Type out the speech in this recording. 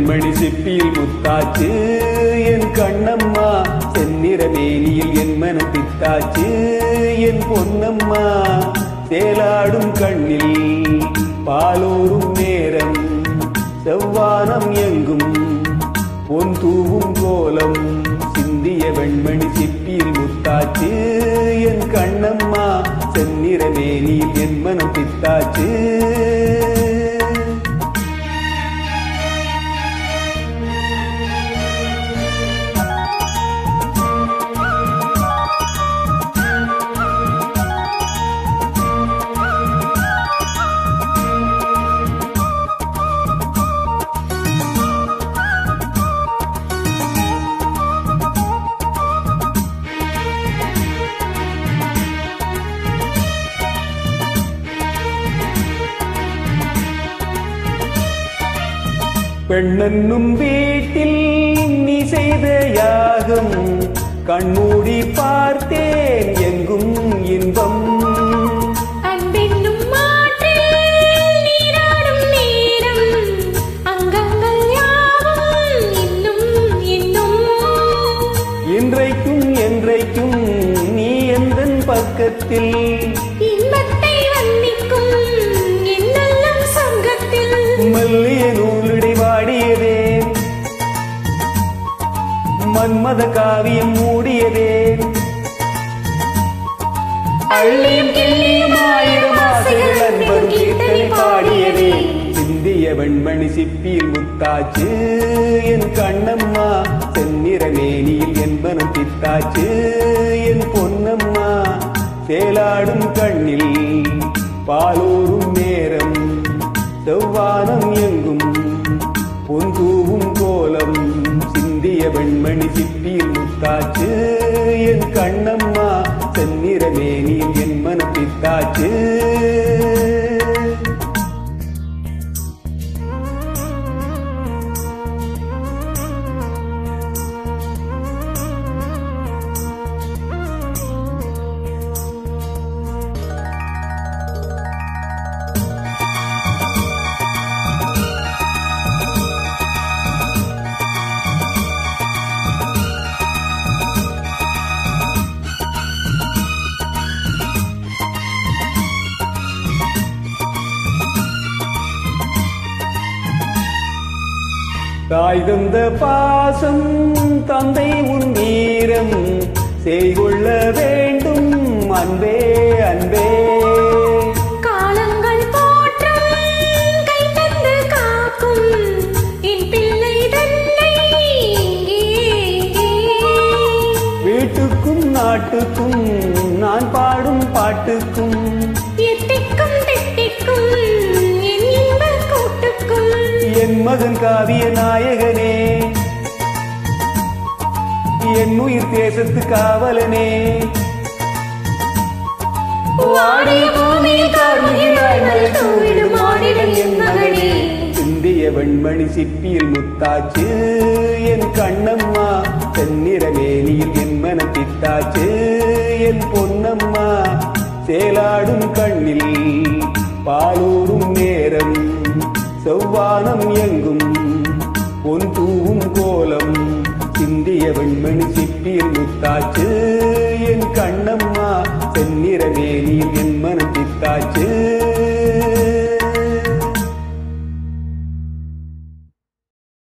வெண்மணி சிப்பியில் முத்தாச்சு என் கண்ணம்மா, செந்நிற மேனியில் என் மனம் பித்தாச்சு என் பொன்னம்மா. சேலாடும் கண்ணில் பாலூரும் நேரம், செவ்வானம் எங்கும் பொன் தூவும் கோலம், சிந்திய வெண்மணி சிப்பியில் முத்தாச்சு என் கண்ணம்மா, செந்நிற மேனியில் என் மனம் பித்தாச்சு. பெண்ணென்னும் வீட்டில் நீ செய்த யாகம், கண்மூடி பார்த்தேன் எங்கும் இன்பம். அன்பென்னும் மாற்றில் நீராடும் நேரம், அங்கங்கள் யாவும் இன்னும் இன்னும். இன்றைக்கும் என்றைக்கும் நீ எந்தன் பக்கத்தில், இன்பத்தை வர்ணிக்கும் என்னெல்லாம் சங்கத்தில். மல்லிய நூலிடை வாடியதே, மன்மத காவியம் மூடியதே, அள்ளியும் கிள்ளியும் ஆயிரம் ஆசைகள் அன்பரும் கீர்த்தனை பாடியதே. சிந்திய வெண்மணி சிப்பியில் முத்தாச்சு என் கண்ணம்மா, செந்நிற மேனியில் என் மனம் பித்தாச்சு என் பொன்னம்மா. சேலாடும் கண்ணில் பாலூரும் நேரம், செவ்வானம் எங்கும் பொன் தூவும் கோலம், சிந்திய வெண்மணி சிப்பியில் முத்தாச்சு என் கண்ணம்மா, செந்நிற மேனியில் என் மனம் பித்தாச்சு. தாய் தந்த பாசம் தந்தை உன் வீரம், செய்கொள்ள வேண்டும் அன்பே அன்பே. காலங்கள் போற்றும் கை தந்து காக்கும் என் பிள்ளை தன்னை இங்கே. வீட்டுக்கும் நாட்டுக்கும் நான் பாடும் பாட்டுக்கும், எத்திக்கும் திட்டிக்கும் என் இன்ப கூட்டுக்கும். என் மகன் காவிய நாயகனே, என் உயிர் தேசத்து காவலனே. வாடிய பூமியில் கார்முகிலாய் மலர் தூவிடும் ஆடிடும் என் மகனே. சிந்திய வெண்மணி சிப்பியில் முத்தாச்சு என் கண்ணம்மா, செந்நிற மேனியில் என் மனம் பித்தாச்சு என் பொன்னம்மா. சேலாடும் கண்ணில் பாலூரும் நேரம், செவ்வானம் எங்கும் பொன் தூவும் கோலம், சிந்திய வெண்மணி சிப்பியில் முத்தாச்சு என் கண்ணம்மா,